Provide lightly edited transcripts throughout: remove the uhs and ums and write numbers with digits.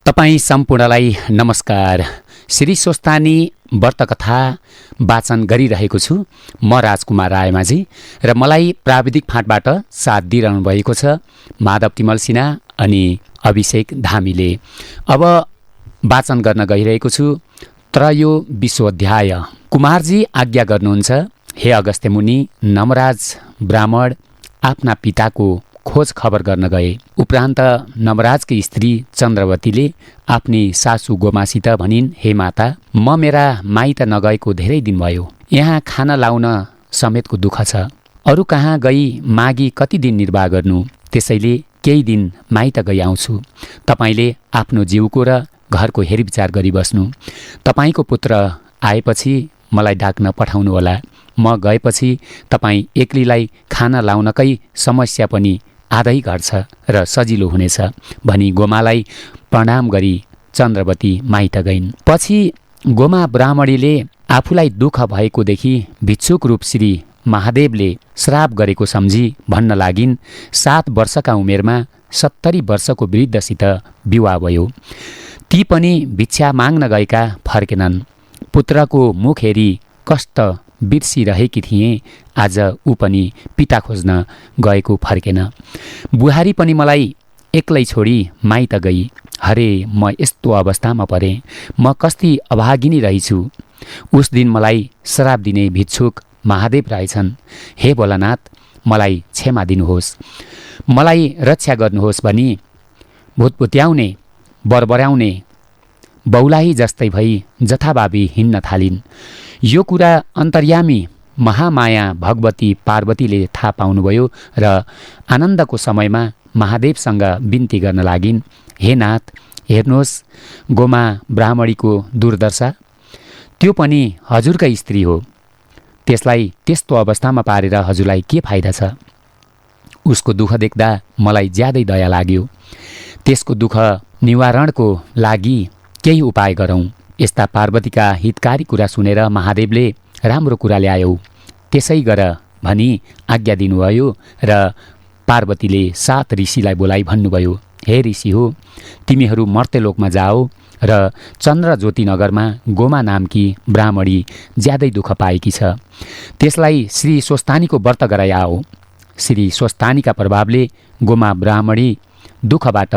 तपाईँ सम्पूर्णलाई नमस्कार। श्री स्वस्तानी व्रतकथा वाचन गरिरहेको छु म राजकुमार रायमाझी र मलाई प्राविधिक फाँटबाट साथ दिइरहनु भएको छ माधव तिमल सिन्हा अनि अभिषेक धामीले। अब वाचन गर्न गइरहेको छु त्रयोविंशोऽध्याय। कुमारजी आज्ञा गर्नुहुन्छ, हे अगस्त्य मुनि, नमराज ब्राह्मण आफ्ना पिताको खोज खबर गर्न गए। उपरान्त नमराजकी स्त्री चन्द्रवतीले आफ्नी सासू गोमासित भनिन्, हे माता, म मेरा माइत नगएको धेरै दिन भयो। यहाँ खाना लाउन समेतको दुःख छ। अरू कहाँ गई मागी कति दिन निर्वाह गर्नु, त्यसैले केही दिन माइत गई आउँछु। तपाईँले आफ्नो जिउको र घरको हेरविचार गरिबस्नु। तपाईँको पुत्र आएपछि मलाई डाक्न पठाउनुहोला। म गएपछि तपाईँ एक्लीलाई खाना लाउनकै समस्या पनि आधै घट्छ र सजिलो हुनेछ भनी गोमालाई प्रणाम गरी चन्द्रवती माइत गइन्। पछि गोमा ब्राह्मणीले आफूलाई दुःख भएको देखि भिक्षुक रूप श्री महादेवले श्राप गरेको सम्झी भन्न लागिन्। 7 वर्षका उमेरमा 70 वर्षको वृद्धसित विवाह भयो। ती पनि भिक्षा माग्न गएका फर्केनन्। पुत्रको मुख हेरी कष्ट बिर्सिरहेकी थिएँ। आज ऊ पनि पिता खोज्न गएको फर्केन। बुहारी पनि मलाई एक्लै छोडी माइत गई। हरे, म यस्तो अवस्थामा परेँ। म कस्ती अभागिनी रहेछु। उस दिन मलाई श्राप दिने भिक्षुक महादेव रहेछन्। हे भोलानाथ, मलाई क्षमा दिनुहोस्, मलाई रक्षा गर्नुहोस् भनी भुतभुत्याउने बरबराउने बौलाही जस्तै भई जथाभावी हिँड्न थालिन्। यो कुरा अन्तर्यामी महामाया भगवती पार्वतीले थाहा पाउनुभयो र आनन्दको समयमा महादेवसँग बिन्ती गर्न लागिन्, हे नाथ, हेर्नुहोस् गोमा ब्राह्मणीको दुर्दशा। त्यो पनि हजुरकै स्त्री हो। त्यसलाई त्यस्तो अवस्थामा पारेर हजुरलाई के फाइदा छ? उसको दुःख देख्दा मलाई ज्यादै दया लाग्यो। त्यसको दुःख निवारणको लागि केही उपाय गरौँ। यस्ता पार्वतीका हितकारी कुरा सुनेर महादेवले राम्रो कुरा ल्यायौ, त्यसै गर भनी आज्ञा दिनुभयो र पार्वतीले 7 ऋषिलाई बोलाई भन्नुभयो, हे ऋषि हो, तिमीहरू मर्त्यलोकमा जाओ र चन्द्र ज्योति नगरमा गोमा नामकी ब्राह्मणी ज्यादै दुःख पाएकी छ। त्यसलाई श्री स्वस्तानीको व्रत गराइ आओ। श्री स्वस्तानीका प्रभावले गोमा ब्राह्मणी दुःखबाट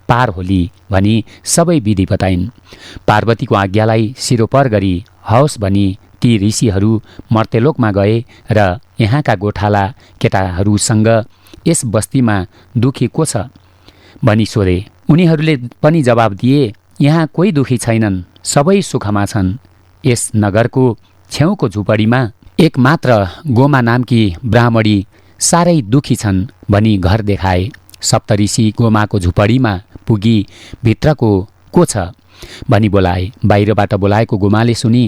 पार होली भनी सबै विधि बताइन्। पार्वतीको आज्ञालाई सिरोपर गरी हवस् भनी ती ऋषिहरू मर्त्यलोकमा गए र यहाँका गोठाला केटाहरूसँग यस बस्तीमा दुखी को छ भनी सोधे। उनीहरूले पनि जवाब दिए, यहाँ कोही दुखी छैनन्, सबै सुखमा छन्। यस नगरको छेउको झुपडीमा एकमात्र गोमा नामकी ब्राह्मणी साह्रै दुखी छन् भनी घर देखाए। सप्तऋषि गोमाको झुपडीमा पुगी भित्रको को छ भनी बोलाए। बाहिरबाट बोलाएको गोमाले सुनी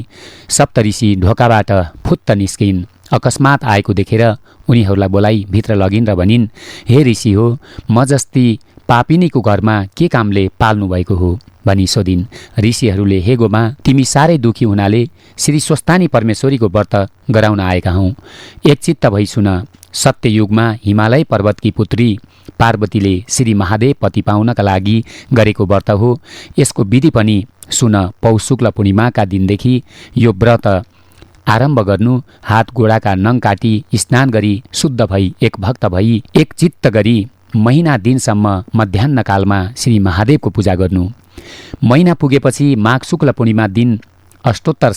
सप्तऋषि ढोकाबाट फुत्त निस्किन्। अकस्मात आएको देखेर उनीहरूलाई बोलाई भित्र लगिन् र भनिन्, हे ऋषि हो, म जस्ती पापिनीको घरमा के कामले पाल्नु भएको हो भनी सोधिन्। ऋषिहरूले, हे गोमा, तिमी साह्रै दुखी हुनाले श्री स्वस्तानी परमेश्वरीको व्रत गराउन आएका हौँ। एकचित्त भई सुन। सत्ययुगमा हिमालय पर्वतकी पुत्री पार्वतीले श्री महादेव पति पाउनका लागि गरेको व्रत हो। यसको विधि पनि सुन। पौष शुक्ल पूर्णिमाका दिनदेखि यो व्रत आरम्भ गर्नु। हात गोडाका नङ काटी स्नान गरी शुद्ध भई एक भक्त भई एक चित्त गरी महिना दिनसम्म मध्याह्नकालमा श्री महादेवको पूजा गर्नु। महिना पुगेपछि माघ शुक्ल पूर्णिमा दिन अष्टोत्तर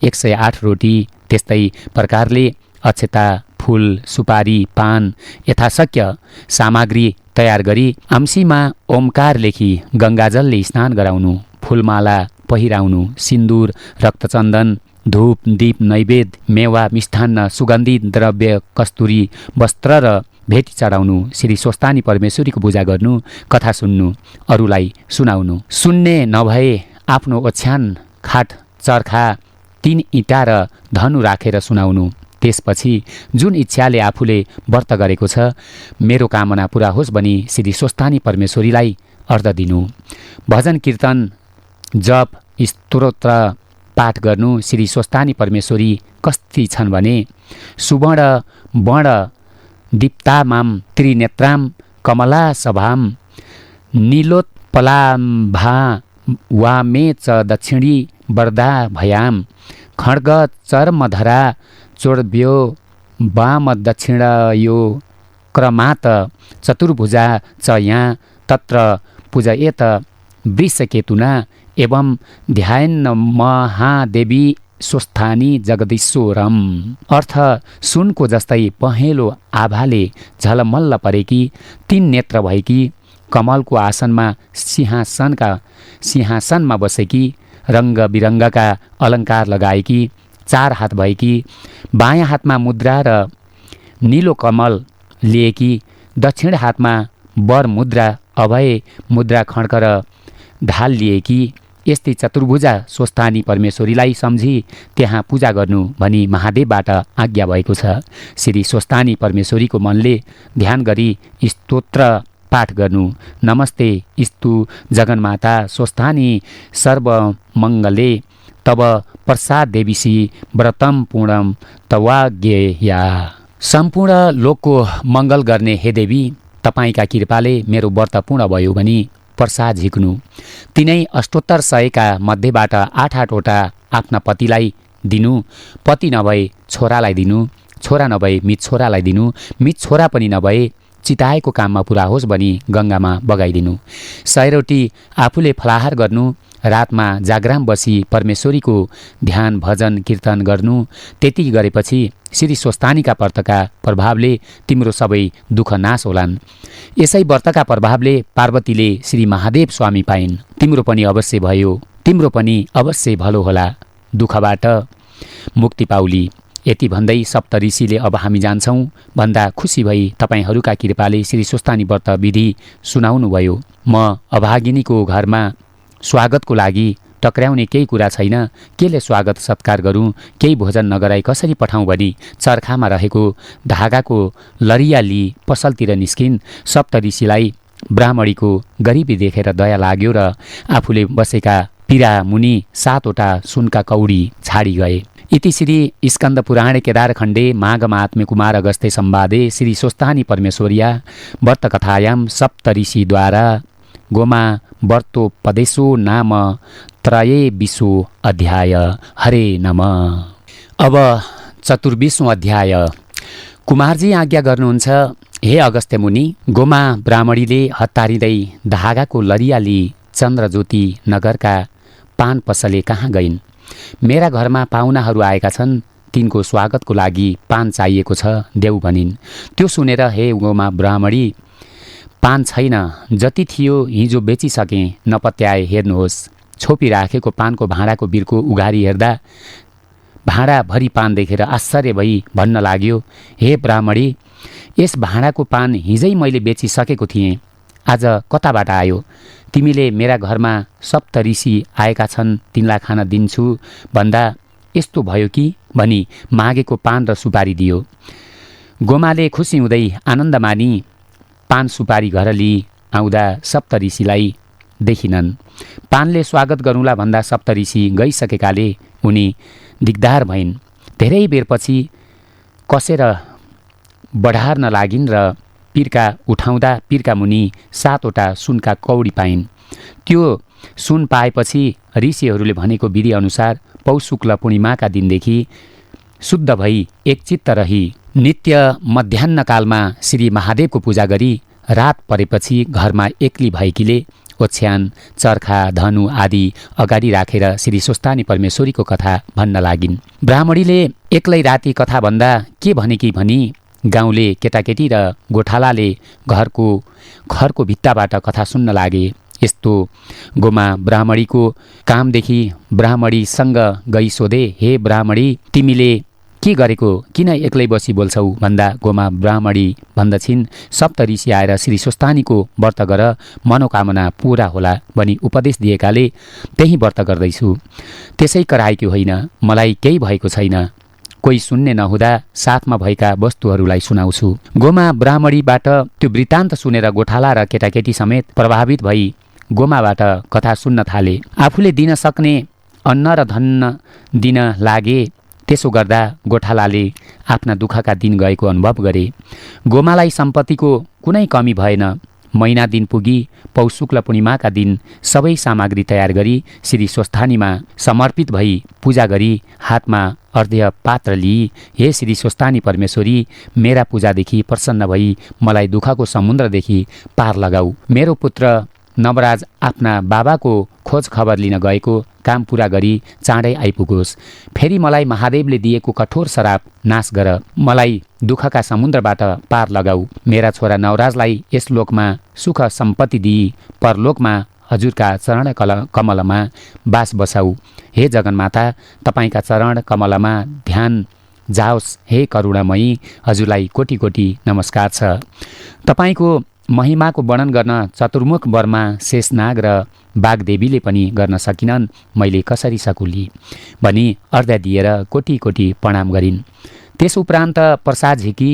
108 रोटी, त्यस्तै प्रकारले अक्षता, फूल, सुपारी, पान यथाशक्य सामग्री तयार गरी अम्सीमा ओमकार लेखी गङ्गाजलले स्नान गराउनु। फूलमाला पहिराउनु। सिन्दुर, रक्तचन्दन, धूप, दीप, नैवेद्य, मेवा, मिष्ठान्न, सुगन्धित द्रव्य, कस्तुरी वस्त्र र भेटी चढाउनु। श्री स्वस्तानी परमेश्वरीको पूजा गर्नु। कथा सुन्नु, अरूलाई सुनाउनु। सुन्ने नभए आफ्नो ओछ्यान, खाट, चर्खा, 3 इँटा र धनु राखेर सुनाउनु। त्यसपछि जुन इच्छाले आफूले व्रत गरेको छ मेरो कामना पुरा होस् भनी श्री स्वस्तानी परमेश्वरीलाई अर्घ दिनु। भजन कीर्तन, जप, स्तोत्र पाठ गर्नु। श्री स्वस्तानी परमेश्वरी कस्ती छन् भने सुवर्ण वर्ण दीप्तामाम त्रिनेत्राम कमला सभाम नीलोत्पलाम पलाम्भा वामे च दक्षिणी वरदा भयाम खड्ग चर्मधरा चोर्ब्यो वाम दक्षिणयो क्रमात् चतुर्भुजा च यहाँ तत्र पूजयेत वृषकेतुना एवं ध्यान महादेवी स्वस्थानी जगदीश्वरम। अर्थ सुनको जस्तै पहेँलो आभाले झलमल्ल परेकी, 3 नेत्र भएकी, कमलको आसनमा सिंहासनमा बसेकी, रङ्ग बिरङ्गका अलङ्कार लगाएकी, 4 हात भएकी, बायाँ हातमा मुद्रा र नीलो कमल लिएकी, दक्षिण हातमा वर मुद्रा अभय मुद्रा खड्ग र ढाल लिएकी, यस्तै चतुर्भुजा स्वस्थानी परमेश्वरीलाई सम्झी त्यहाँ पूजा गर्नु भनी महादेवबाट आज्ञा भएको छ। श्री स्वस्थानी परमेश्वरीको मनले ध्यान गरी स्तोत्र पाठ गर्नु। नमस्ते स्तु जगन्माता स्वस्थानी सर्वमङ्गले तब प्रसाद देवीसी व्रतम पूर्णम तवाज्ञेया। सम्पूर्ण लोकको मङ्गल गर्ने हे देवी, तपाईँका कृपाले मेरो व्रत पूर्ण भयो भनी प्रसाद झिक्नु। तिनै अष्टोत्तर 100 का मध्येबाट 8 वटा आफ्ना पतिलाई दिनु, पति नभए छोरालाई दिनु, छोरा नभए मित छोरालाई दिनु, मित छोरा पनि नभए चिताएको काममा पुरा होस् भनी गङ्गामा बगाइदिनु। 100 रोटी आफूले फलाहार गर्नु, रातमा जागराम बसी परमेश्वरीको ध्यान भजन कीर्तन गर्नु। त्यति गरेपछि श्री स्वस्थानीका व्रतका प्रभावले तिम्रो सबै दुःख नाश होलान्। यसै व्रतका प्रभावले पार्वतीले श्री महादेव स्वामी पाइन्। तिम्रो पनि अवश्य भयो, तिम्रो पनि अवश्य भलो होला, दुःखबाट मुक्ति पाउली। यति भन्दै सप्तऋषिले अब हामी जान्छौँ भन्दा खुसी भई तपाईँहरूका कृपाले श्री स्वस्थानी व्रत विधि सुनाउनुभयो। म अभागिनीको घरमा स्वागतको लागि टक्र्याउने केही कुरा छैन, केले स्वागत सत्कार गरौँ, केही भोजन नगराई कसरी पठाउँ भनी चर्खामा रहेको धागाको लरिया लिई पसलतिर निस्किन्। सप्तऋषिलाई ब्राह्मणीको गरिबी देखेर दया लाग्यो र आफूले बसेका पीरा मुनि 7 वटा सुनका कौडी छाडी गए। इति श्री स्कन्द पुराणे केदारखण्डे माघमात्म्य कुमार अगस्त्य संवादे श्री स्वस्थानी परमेश्वर्या व्रतकथायां सप्तऋषिद्वारा गोमा व्रतोपदेशो नाम 23 अध्याय। हरे नम। अब 24औं अध्याय। कुमारजी आज्ञा गर्नुहुन्छ, हे अगस्त्य मुनि, गोमा ब्राह्मणीले हतारिँदै धागाको लरियाली चन्द्रज्योति नगरका पान पसले कहाँ गइन्। मेरा घरमा पाहुनाहरू आएका छन्, तिनको स्वागतको लागि पान चाहिएको छ देऊ भनिन्। त्यो सुनेर हे गोमा ब्राह्मणी, पान छैन, जति थियो हिजो बेचिसकेँ, नपत्याए हेर्नुहोस्। छोपी राखेको पानको भाँडाको बिर्को उघारी हेर्दा भाँडाभरि पान देखेर आश्चर्य भई भन्न लाग्यो, हे ब्राह्मणी, यस भाँडाको पान हिजै मैले बेचिसकेको थिएँ, आज कताबाट आयो। तिमीले मेरा घरमा सप्तऋषि आएका छन्, तिनलाई खान दिन्छु भन्दा यस्तो भयो कि भनी मागेको पान र सुपारी दियो। गोमाले खुसी हुँदै आनन्द मानी पान सुपारी घर लिई आउँदा सप्तऋषिलाई देखिनन्। पानले स्वागत गरौँला भन्दा सप्तऋषि गइसकेकाले उनी दिगदार भइन्। धेरै बेरपछि कसेर बढार्न लागिन् र पिर्का उठाउँदा पिर्का मुनि 7 वटा सुनका कौडी पाइन्। त्यो सुन पाएपछि ऋषिहरूले भनेको विधि अनुसार पौष शुक्ल पूर्णिमाका दिनदेखि शुद्ध भई एकचित्त रही नित्य मध्याह्नकालमा श्री महादेवको पूजा गरी रात परेपछि घरमा एक्ली भएकीले ओछ्यान, चर्खा, धनु आदि अगाडि राखेर श्री स्वस्थानी परमेश्वरीको कथा भन्न लागिन्। ब्राह्मणीले एक्लै राति कथा भन्दा के भनेकी भनी गाउँले केटाकेटी र गोठालाले घरको भित्ताबाट कथा सुन्न लागे। यस्तो गोमा ब्राह्मणीको कामदेखि ब्राह्मणीसँग गई सोधे, हे ब्राह्मणी, तिमीले के गरेको, किन एक्लै बसी बोल्छौ भन्दा गोमा ब्राह्मणी भन्दछिन्, सप्तऋषि आएर श्री स्वस्थानीको व्रत गर, मनोकामना पूरा होला भनी उपदेश दिएकाले त्यही व्रत गर्दैछु। त्यसै कराएकी होइन, मलाई केही भएको छैन, कोही सुन्ने नहुँदा साथमा भएका वस्तुहरूलाई सुनाउँछु। गोमा ब्राह्मणीबाट त्यो वृत्तान्त सुनेर गोठाला र केटाकेटी समेत प्रभावित भई गोमाबाट कथा सुन्न थाले। आफूले दिन सक्ने अन्न र धन दिन लागे। त्यसो गर्दा गोठालाले आफ्ना दुःखका दिन गएको अनुभव गरे। गोमालाई सम्पत्तिको कुनै कमी भएन। महिना दिन पुगी पौष शुक्ल पूर्णिमाका दिन सबै सामग्री तयार गरी श्री स्वस्थानीमा समर्पित भई पूजा गरी हातमा अर्घ्य पात्र लिई, हे श्री स्वस्थानी परमेश्वरी, मेरा पूजादेखि प्रसन्न भई मलाई दुःखको समुद्रदेखि पार लगाऊ। मेरो पुत्र नवराज आफ्ना बाबाको खोज खबर लिन गएको काम पूरा गरी चाँडै आइपुगोस्। फेरि मलाई महादेवले दिएको कठोर श्राप नाश गर, मलाई दुःखका समुद्रबाट पार लगाऊ। मेरा छोरा नवराजलाई यस लोकमा सुख सम्पत्ति दिई परलोकमा हजुरका चरण कमलमा बास बसाऊ। हे जगन्माता, तपाईँका चरण कमलमा ध्यान जाओस्। हे करुणामयी, हजुरलाई कोटी कोटी नमस्कार छ। तपाईँको महिमाको वर्णन गर्न चतुर्मुख वर्मा शेषनाग र बागदेवीले पनि गर्न सकिनन्, मैले कसरी सकुली भनी अर्घ्य दिएर कोटी कोटी प्रणाम गरिन्। त्यस उपरान्त प्रसाद झिकी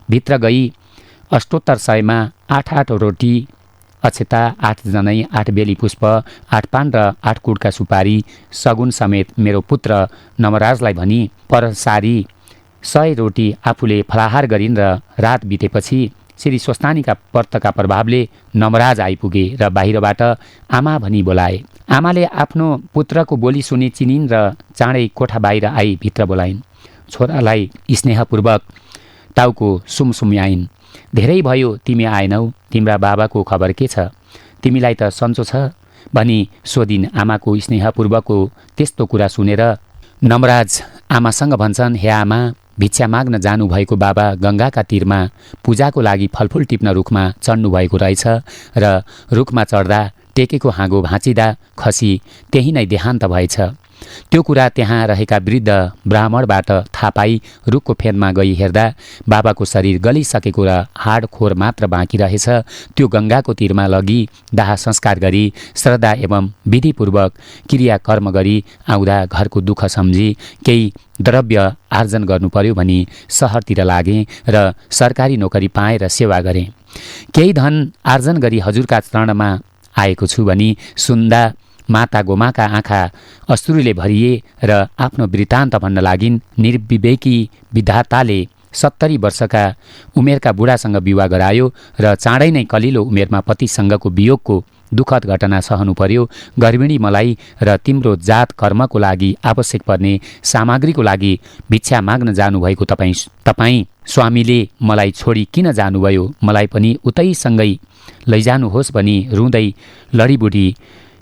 भित्र गई अष्टोत्तर 100मा 8 रोटी अक्षता, 8 जनै, 8 बेली पुष्प, 8 पान र 8 कुडका सुपारी सगुन समेत मेरो पुत्र नवराजलाई भनी परसारी 100 रोटी आफूले फलाहार गरिन् र रात बितेपछि श्री स्वस्थानीका व्रतका प्रभावले नवराज आइपुगे र बाहिरबाट आमा भनी बोलाए। आमाले आफ्नो पुत्रको बोली सुनि चिनिन् र चाँडै कोठा बाहिर आई भित्र बोलाइन्। छोरालाई स्नेहपूर्वक टाउको सुमसुम्याइन्। धेरै भयो तिमी आएनौ, तिम्रा बाबाको खबर के छ? तिमीलाई त सन्चो छ भनी सोधिन्। आमाको स्नेहपूर्वकको त्यस्तो कुरा सुनेर नवराज आमासँग भन्छन्, हे आमा, भिक्षा माग्न जानुभएको बाबा गङ्गाका तीरमा पूजाको लागि फलफुल टिप्न रुखमा चढ्नु भएको रहेछ र रुखमा चढ्दा टेकेको हाँगो भाँचिँदा खसी त्यही नै देहान्त भएछ। त्यो कुरा त्यहाँ रहेका वृद्ध ब्राह्मणबाट थाहा पाई रुखको फेदमा गई हेर्दा बाबाको शरीर गलिसकेको र हाड खोर मात्र बाँकी रहेछ। त्यो गङ्गाको तीरमा लगी दाह संस्कार गरी श्रद्धा एवं विधिपूर्वक क्रियाकर्म गरी आउँदा घरको दुःख सम्झी केही द्रव्य आर्जन गर्नु पर्यो भनी सहरतिर लागे र सरकारी नोकरी पाएर सेवा गरे। केही धन आर्जन गरी हजुरका चरणमा आएको छु भनी सुन्दा माता गोमाका आँखा अश्रुले भरिए र आफ्नो वृत्तान्त भन्न लागिन्। निर्विवेकी विधाताले 70 वर्षका उमेरका बुढासँग विवाह गरायो र चाँडै नै कलिलो उमेरमा पतिसँगको वियोगको दुःखद घटना सहनु पर्यो। गर्भिणी मलाई र तिम्रो जात कर्मको लागि आवश्यक पर्ने सामग्रीको लागि भिक्षा माग्न जानुभएको तपाईँ स्वामीले मलाई छोडी किन जानुभयो? मलाई पनि उतैसँगै लैजानुहोस् भनी रुँदै लडीबुढी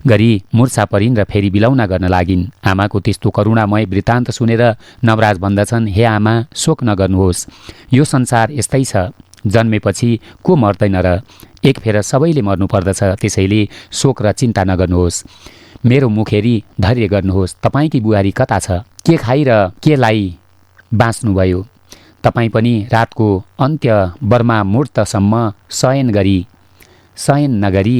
गरी मूर्छा परिन् र फेरि बिलौना गर्न लागिन्। आमाको त्यस्तो करुणामय वृत्तान्त सुनेर नवराज भन्दछन्, हे आमा, शोक नगर्नुहोस्, यो संसार यस्तै छ, जन्मेपछि को मर्दैन र एक फेर सबैले मर्नु पर्दछ, त्यसैले शोक र चिन्ता नगर्नुहोस्। मेरो मुख हेरी धैर्य गर्नुहोस्। तपाईँकी बुहारी कता छ? के खाइ र केलाई बाँच्नुभयो? तपाईँ पनि रातको अन्त्य बर्मा मुहूर्तसम्म शयन नगरी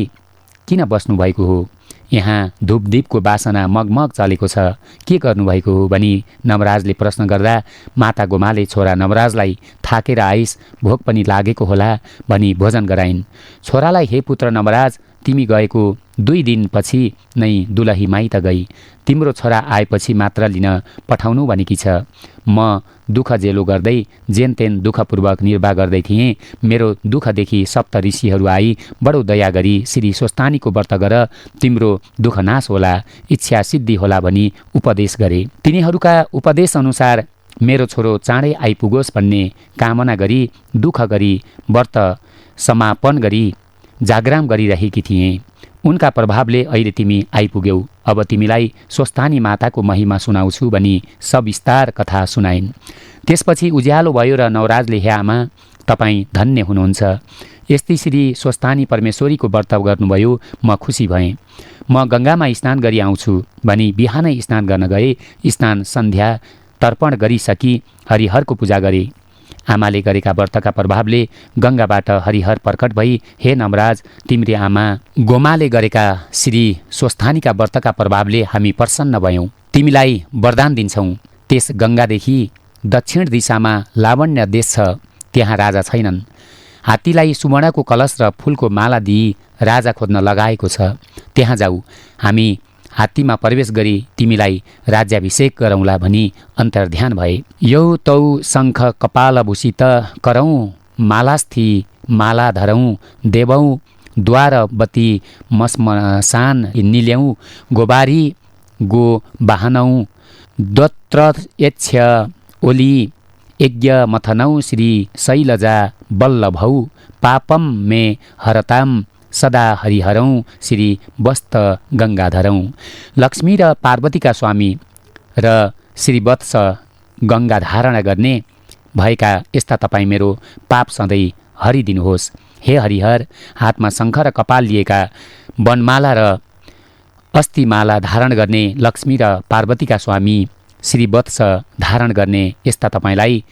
किन बस्नुभएको हो? यहाँ धूपदीपको बासना मगमग चलेको छ, के गर्नुभएको हो भनी नवराजले प्रश्न गर्दा माता गोमाले छोरा नवराजलाई थाकेर आइस, भोक पनि लागेको होला भनी भोजन गराइन्। छोरालाई, हे पुत्र नवराज, तिमी गएको 2 दिनपछि नै दुलही माइत गई, तिम्रो छोरा आएपछि मात्र लिन पठाउनु भनेकी छ। म दुःख जेलो गर्दै जेनतेन दुःखपूर्वक निर्वाह गर्दै थिएँ। मेरो दुःखदेखि सप्त ऋषिहरू आई बडो दया गरी श्री स्वस्थानीको व्रत गर, तिम्रो दुःख नाश होला, इच्छा सिद्धि होला भनी उपदेश गरे। तिनीहरूका उपदेश अनुसार मेरो छोरो चाँडै आइपुगोस् भन्ने कामना गरी दुःख गरी व्रत समापन गरी जागराम गरिरहेकी थिएँ। उनका प्रभावले अहिले तिमी आइपुग्यौ। अब तिमीलाई स्वस्थानी माताको महिमा सुनाउँछु भनी सविस्तार कथा सुनाइन्। त्यसपछि उज्यालो भयो र नवराजले, हे आमा, तपाईँ धन्य हुनुहुन्छ, यस्तै श्री स्वस्थानी परमेश्वरीको व्रत गर्नुभयो, म खुसी भएँ। म गङ्गामा स्नान गरी आउँछु भनी बिहानै स्नान गर्न गए। स्नान सन्ध्या तर्पण गरिसकी हरिहरको पूजा गरे। आमाले गरेका व्रतका प्रभावले गङ्गाबाट हरिहर प्रकट भई, हे नवराज, तिम्री आमा गोमाले गरेका श्री स्वस्थानीका व्रतका प्रभावले हामी प्रसन्न भयौँ। तिमीलाई वरदान दिन्छौँ। त्यस गङ्गादेखि दक्षिण दिशामा लावण्य देश छ, त्यहाँ राजा छैनन्। हात्तीलाई सुवर्णको कलश र फूलको माला दिई राजा खोज्न लगाएको छ, त्यहाँ जाऊ। हामी हात्तीमा प्रवेश गरी तिमीलाई राज्याभिषेक गरौँला भनी अन्तर्ध्यान भए। यौ तौ शङ्ख कपालभूषित करौँ, मालास्थी माला धरौँ, देवौँ द्वार बत्ती मसमसान निल्याउँ गोबारी गो बाहनौ दोत्र यक्ष ओली यज्ञ मथनौ श्री शैलजा वल्लभौ पापम मे हरताम सदा हरिहरौँ श्री वस्त गङ्गाधरौँ। लक्ष्मी र पार्वतीका स्वामी र श्रीवत्स गङ्गा धारणा गर्ने भएका यस्ता तपाईँ मेरो पाप सधैँ हरिदिनुहोस्। हे हरिहर, हातमा शङ्ख र कपाल लिएका वनमाला र अस्थिमाला धारण गर्ने लक्ष्मी र पार्वतीका स्वामी श्रीवत्स धारण गर्ने यस्ता तपाईँलाई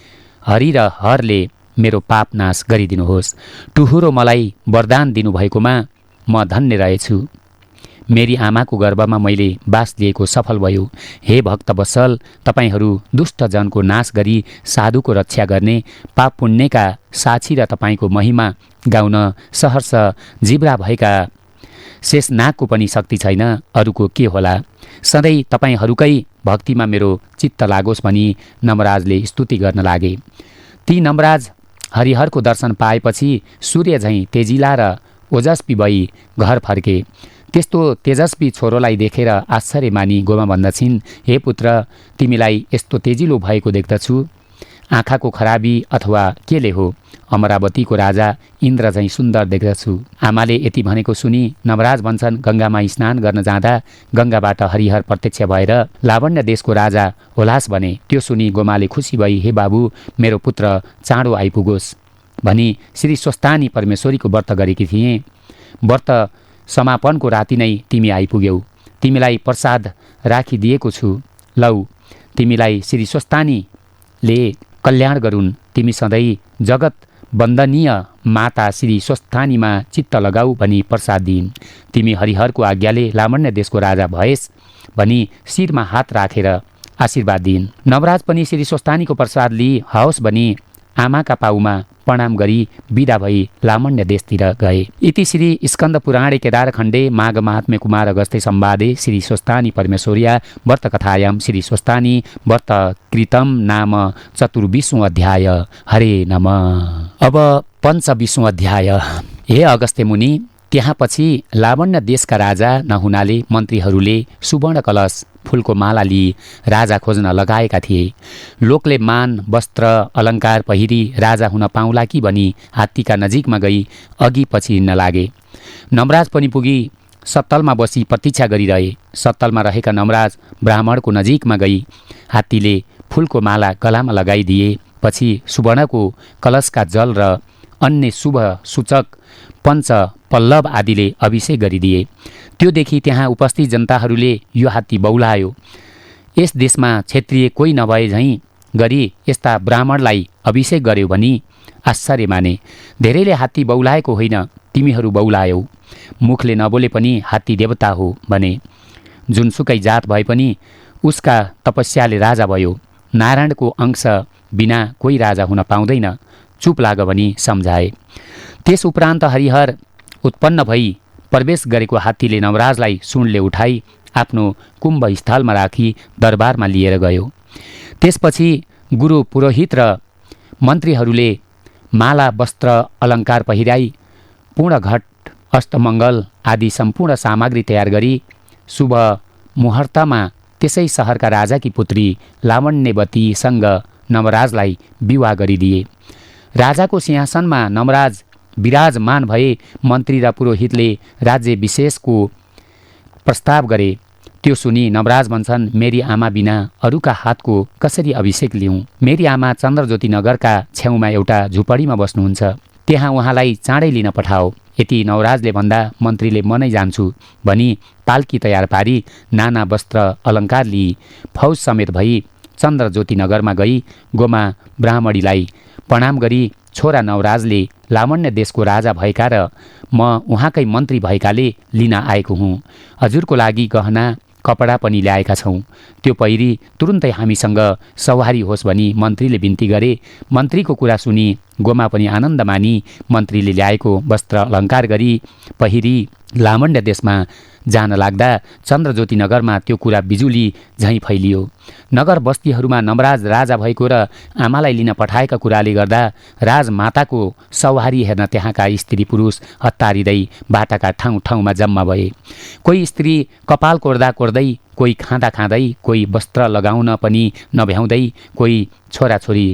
हरि र हरले मेरो पाप नाश गरिदिनुहोस्। टुहुरो मलाई वरदान दिनुभएकोमा म धन्य रहेछु। मेरी आमाको गर्भमा मैले बास लिएको सफल भयो। हे भक्तवत्सल, तपाईँहरू दुष्टजनको नाश गरी साधुको रक्षा गर्ने पाप पुण्यका साक्षी र तपाईँको महिमा गाउन सहर्ष जिब्रा भएका शेषनागको पनि शक्ति छैन, अरूको के होला। सधैँ तपाईँहरूकै भक्तिमा मेरो चित्त लागोस् भनी नमराजले स्तुति गर्न लागे। ती नमराज हरिहरको दर्शन पाएपछि सूर्य झैँ तेजिला र ओजस्वी भई घर फर्के। त्यस्तो तेजस्वी छोरोलाई देखेर आश्चर्य मानी गोमा भन्दछिन्, हे पुत्र, तिमीलाई यस्तो तेजिलो भएको देख्दछु, आँखाको खराबी अथवा केले हो? अमरावतीको राजा इन्द्र झैँ सुन्दर देख्दछु। आमाले यति भनेको सुनि नवराज भन्छन्, गङ्गामा स्नान गर्न जाँदा गङ्गाबाट हरिहर प्रत्यक्ष भएर लावण्य देशको राजा होलास भने। त्यो सुनि गोमाले खुसी भई, हे बाबु, मेरो पुत्र चाँडो आइपुगोस् भनी श्री स्वस्तानी परमेश्वरीको व्रत गरेकी थिएँ। व्रत समापनको राति नै तिमी आइपुग्यौ। तिमीलाई प्रसाद राखिदिएको छु, लौ, तिमीलाई श्री स्वस्तानीले कल्याण गरून्। तिमी सधैँ जगत वन्दनीय माता श्री स्वस्तानीमा चित्त लगाऊ भनी प्रसाद दिइन्। तिमी हरिहरको आज्ञाले लावण्य देशको राजा भएस् भनी शिरमा हात राखेर आशीर्वाद दिइन्। नवराज पनि श्री स्वस्तानीको प्रसाद लिई हवस् भनी आमाका पाउमा प्रणाम गरी विदा भई लावण्य देशतिर गए। इति श्री स्कन्द पुराणे केदारखण्डे माघ महात्म्य कुमार अगस्त्य संवादे श्री स्वस्तानी परमेश्वर्या व्रतकथायां श्री स्वस्तानी व्रत कृतम नाम 24वां अध्याय। हरे नमः। अब 25वां अध्याय। हे अगस्त्य मुनि, त्यहाँ पछि लावण्य देशका राजा नहुनाले मन्त्रीहरूले सुवर्ण कलश फूलको माला लिई राजा खोज्न लगाएका थिए। लोकले मान वस्त्र अलङ्कार पहिरी राजा हुन पाउला कि भनी हात्तीका नजिकमा गई अघि पछि हिँड्न लागे। नमराज पनि पुगी सत्तलमा बसी प्रतीक्षा गरिरहे। सत्तलमा रहेका नमराज ब्राह्मणको नजिकमा गई हात्तीले फूलको माला गलामा लगाइदिए। पछि सुवर्णको कलशका जल र अन्य शुभ सूचक पञ्च पल्लव आदिले अभिषेक गरिदिए। त्यो देखि त्यहाँ उपस्थित जनताहरूले यो हात्ती बौलायो, यस देशमा क्षत्रिय कोही नभए झैँ गरी यस्ता ब्राह्मणलाई अभिषेक गर्यो भनी आश्चर्य माने। धेरैले हात्ती बौलाएको होइन, तिमीहरू बौलायौ। मुखले नबोले पनि हात्ती देवता हो भने। जुनसुकै जात भए पनि उसका तपस्याले राजा भयो। नारायणको अंश बिना कोही राजा हुन पाउँदैन। चुप लाग भनी सम्झाए। त्यस उपरान्त हरिहर उत्पन्न भई प्रवेश गरेको हात्तीले नवराजलाई सुँडले उठाई आफ्नो कुम्भ स्थलमा राखी दरबारमा लिएर गयो। त्यसपछि गुरु पुरोहित र मन्त्रीहरूले माला वस्त्र अलङ्कार पहिराई पूर्णघट अष्टमङ्गल आदि सम्पूर्ण सामग्री तयार गरी शुभ मुहूर्तमा त्यसै सहरका राजाकी पुत्री लावण्यवतीसँग नवराजलाई विवाह गरिदिए। राजाको सिंहासनमा नवराज विराजमान भए मन्त्री र पुरोहितले राज्य विशेषको प्रस्ताव गरे। त्यो सुनि नवराज भन्छन्, मेरी आमा बिना अरूका हातको कसरी अभिषेक लिऊँ? मेरी आमा चन्द्रज्योति नगरका छेउमा एउटा झुपडीमा बस्नुहुन्छ, त्यहाँ उहाँलाई चाँडै लिन पठाओ। यति नवराजले भन्दा मन्त्रीले म नै जान्छु भनी पाल्की तयार पारी नाना वस्त्र अलङ्कार लिई फौज समेत भई चन्द्रज्योति नगरमा गई गोमा ब्राह्मणीलाई प्रणाम गरी, छोरा नवराजले लावण्य देशको राजा भएका र म उहाँकै मन्त्री भएकाले लिन आएको हुँ। हजुरको लागि गहना कपडा पनि ल्याएका छौँ, त्यो पहिरी तुरुन्तै हामीसँग सवारी होस् भनी मन्त्रीले बिन्ती गरे। मन्त्रीको कुरा सुनि गोमा पनि आनन्द मानी मन्त्रीले ल्याएको वस्त्र अलङ्कार गरी पहिरी लामण्ड देशमा जान लाग्दा चन्द्रज्योति नगरमा त्यो कुरा बिजुली झैँ फैलियो। नगर बस्तीहरूमा नमराज राजा भएको र आमालाई लिन पठाएका कुराले गर्दा राजमाताको सवारी हेर्न त्यहाँका स्त्री पुरुष हत्तारिँदै बाटाका ठाउँ ठाउँमा जम्मा भए। कोही स्त्री कपाल कोर्दा कोर्दै, कोही खाँदा खाँदै, कोही वस्त्र लगाउन पनि नभ्याउँदै, कोही छोराछोरी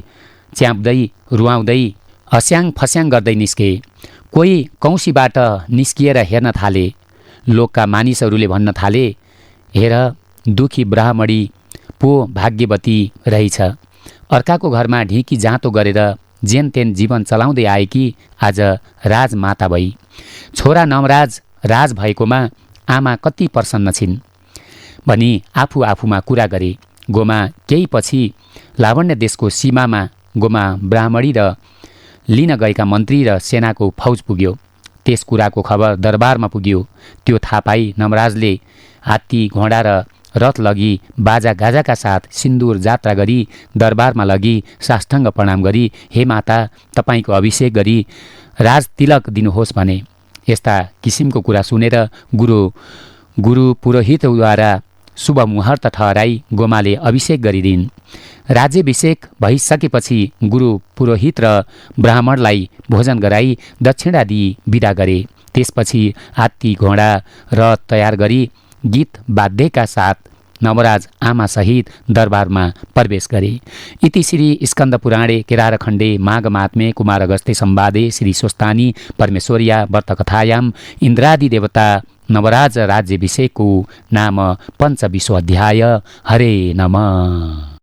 च्याप्दै रुवाउँदै हस्याङ फस्याङ गर्दै निस्के। कोही कौसीबाट निस्किएर हेर्न थाले। लोकका मानिसहरूले भन्न थाले, हेर दुखी ब्राह्मणी पो भाग्यवती रहेछ। अर्काको घरमा ढिकी जाँतो गरेर जेन तेन जीवन चलाउँदै आएकी आज राजमाता भई। छोरा नमराज राज भएकोमा आमा कति प्रसन्न छिन् भनी आफू आफूमा कुरा गरे। गोमा केही पछि लावण्य देशको सीमामा गोमा ब्राह्मणी र लिन गएका मन्त्री र सेनाको फौज पुग्यो। त्यस कुराको खबर दरबारमा पुग्यो। त्यो थाहा पाई नमराजले हात्ती घोडा र रथ लगी बाजा गाजाका साथ सिन्दुर जात्रा गरी दरबारमा लगी साष्टाङ्ग प्रणाम गरी, हे माता, तपाईँको अभिषेक गरी राज तिलक दिनुहोस् भने। यस्ता किसिमको कुरा सुनेर गुरु पुरोहितद्वारा शुभ मुहूर्त ठहराई गोमाले अभिषेक गरिदिन्। राज्याभिषेक भइसकेपछि गुरु पुरोहित र ब्राह्मणलाई भोजन गराई दक्षिणा दिई बिदा गरे। त्यसपछि हात्ती घोडा रथ तयार गरी गीत वाद्यका साथ नवराज आमासहित दरबारमा प्रवेश गरे। इति श्री स्कन्दपुराणे केरारखण्डे माघमात्मे कुमार अगस्त्य संवादे श्री स्वस्तानी परमेश्वर्या व्रतकथायां इन्द्रादि देवता नवराज राज्याभिषेकको नाम 5 अध्याय। हरे नमः।